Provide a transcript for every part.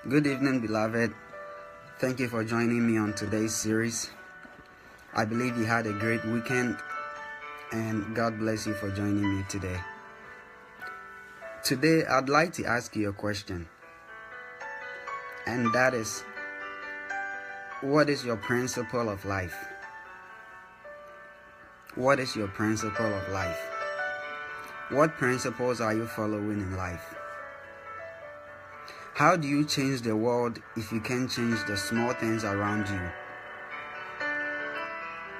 Good evening, beloved. Thank you for joining me on today's series. I believe you had a great weekend, and God bless you for joining me today. Today, I'd like to ask you a question, and that is, what is your principle of life? What is your principle of life? What principles are you following in life? How do you change the world if you can't change the small things around you?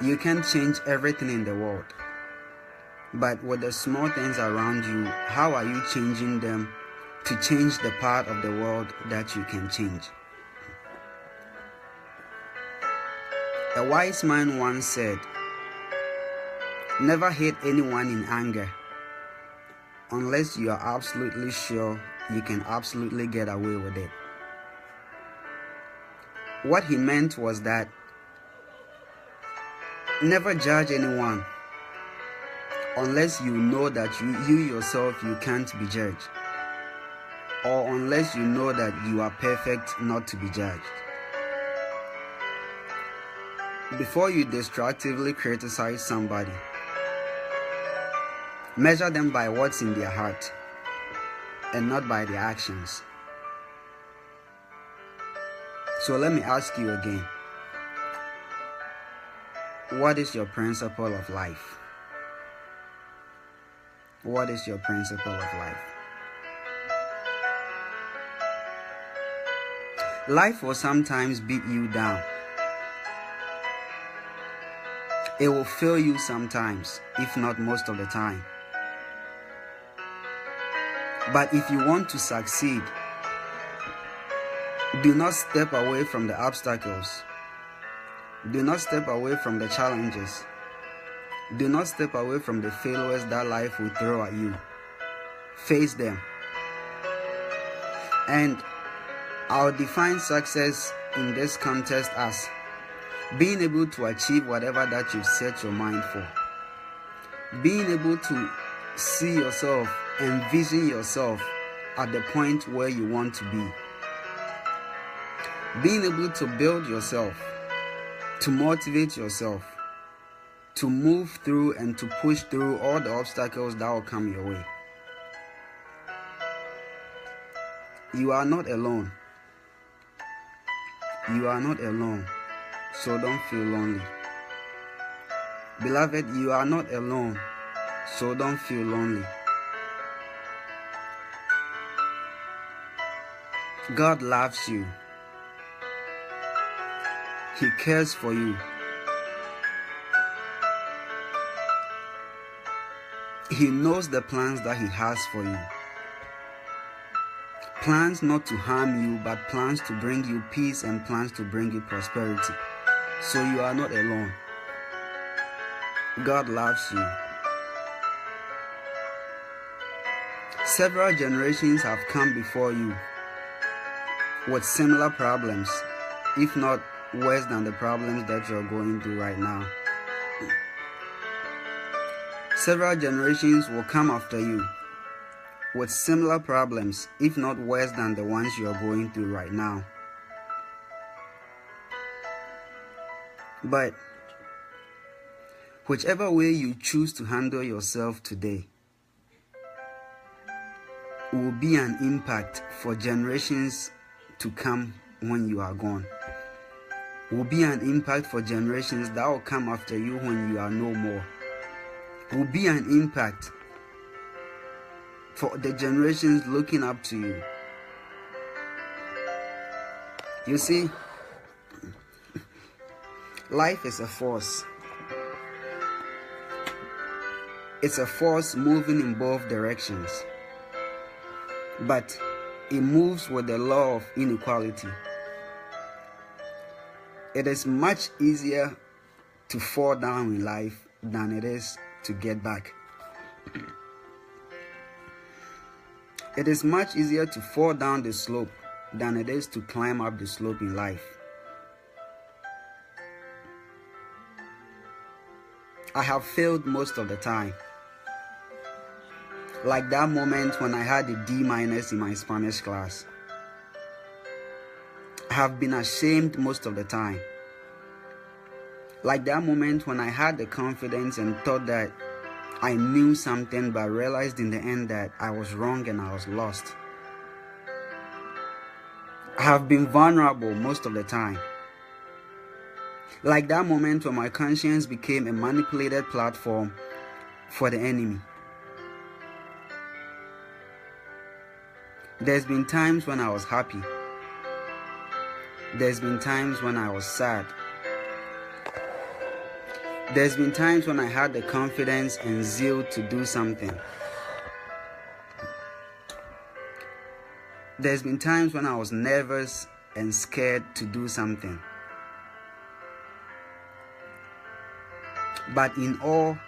You can't change everything in the world. But with the small things around you, how are you changing them to change the part of the world that you can change? A wise man once said, "Never hate anyone in anger unless you are absolutely sure you can absolutely get away with it." What he meant was that never judge anyone unless you know that you yourself you can't be judged, or unless you know that you are perfect not to be judged. Before you destructively criticize somebody, measure them by what's in their heart and not by their actions. So let me ask you again, what is your principle of life? What is your principle of life? Life will sometimes beat you down. It will fail you sometimes, if not most of the time. But if you want to succeed, do not step away from the obstacles. Do not step away from the challenges. Do not step away from the failures that life will throw at you. Face them. And I'll define success in this context as being able to achieve whatever that you've set your mind for. Being able to see yourself, envision yourself at the point where you want to be. Being able to build yourself, to motivate yourself, to move through and to push through all the obstacles that will come your way. You are not alone. You are not alone, so don't feel lonely. Beloved, you are not alone, so don't feel lonely. God loves you. He cares for you. He knows the plans that He has for you. Plans not to harm you, but plans to bring you peace and plans to bring you prosperity. So you are not alone. God loves you. Several generations have come before you with similar problems, if not worse than the problems that you're going through right now. Several generations will come after you with similar problems, if not worse than the ones you're going through right now. But whichever way you choose to handle yourself today will be an impact for generations to come when you are gone. Will be an impact for generations that will come after you when you are no more. Will be an impact for the generations looking up to you. You see, life is a force. It's a force moving in both directions, but it moves with the law of inequality. It is much easier to fall down in life than it is to get back. It is much easier to fall down the slope than it is to climb up the slope in life. I have failed most of the time. Like that moment when I had a D- in my Spanish class. I have been ashamed most of the time. Like that moment when I had the confidence and thought that I knew something, but realized in the end that I was wrong and I was lost. I have been vulnerable most of the time. Like that moment when my conscience became a manipulated platform for the enemy. There's been times when I was happy. There's been times when I was sad. There's been times when I had the confidence and zeal to do something. There's been times when I was nervous and scared to do something. But in all,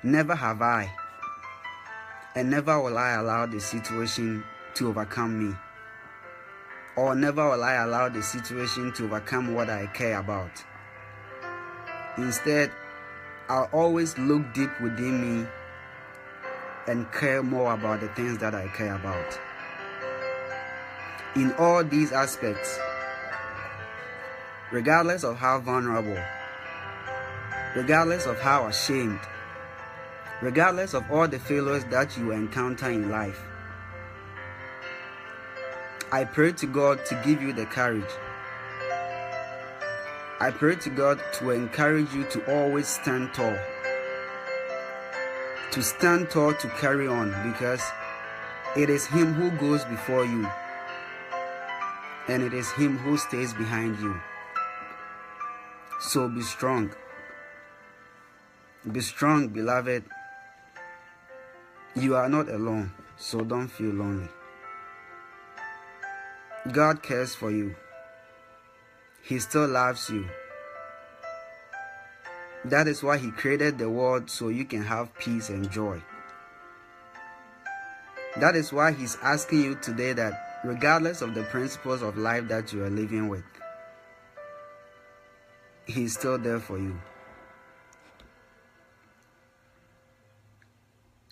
never have I, and never will I allow the situation to overcome me. Or never will I allow the situation to overcome what I care about. Instead, I'll always look deep within me and care more about the things that I care about. In all these aspects, regardless of how vulnerable, regardless of how ashamed, regardless of all the failures that you encounter in life, I pray to God to give you the courage. I pray to God to encourage you to always stand tall. To stand tall, to carry on, because it is Him who goes before you, and it is Him who stays behind you. So be strong. Be strong, beloved. You are not alone, so don't feel lonely. God cares for you. He still loves you. That is why He created the world, so you can have peace and joy. That is why He's asking you today that regardless of the principles of life that you are living with, He's still there for you.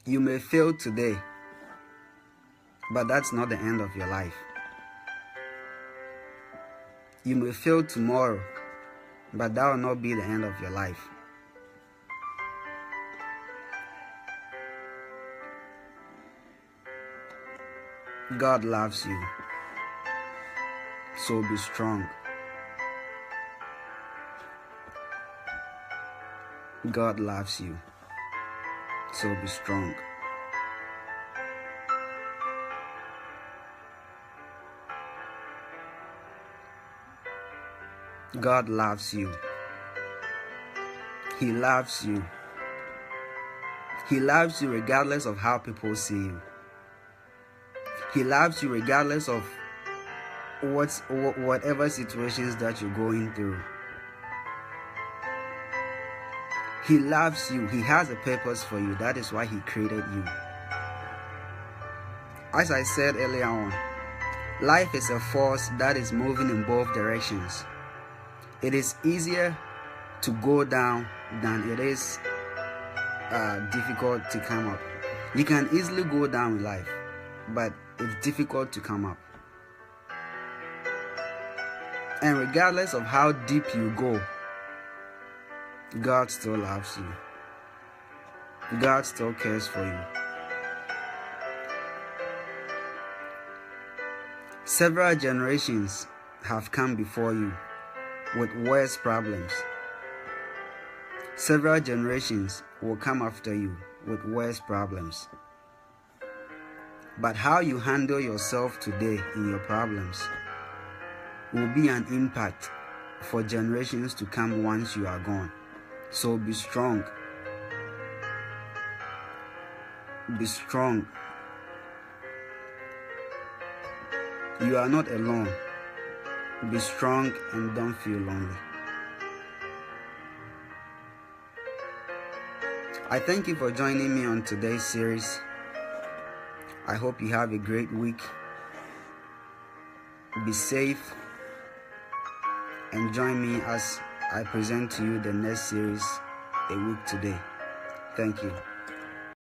You may fail today, but that's not the end of your life. You may fail tomorrow, but that will not be the end of your life. God loves you, so be strong. God loves you, so be strong. God loves you. He loves you. He loves you regardless of how people see you. He loves you regardless of whatever situations that you're going through. He loves you. He has a purpose for you. That is why He created you. As I said earlier on, life is a force that is moving in both directions. It is easier to go down than it is difficult to come up. You can easily go down in life, but it's difficult to come up. And regardless of how deep you go, God still loves you. God still cares for you. Several generations have come before you with worse problems. Several generations will come after you with worse problems. But how you handle yourself today in your problems will be an impact for generations to come once you are gone. So be strong. Be strong. You are not alone. Be strong and don't feel lonely. I thank you for joining me on today's series. I hope you have a great week. Be safe and join me as I present to you the next series a week today. Thank you.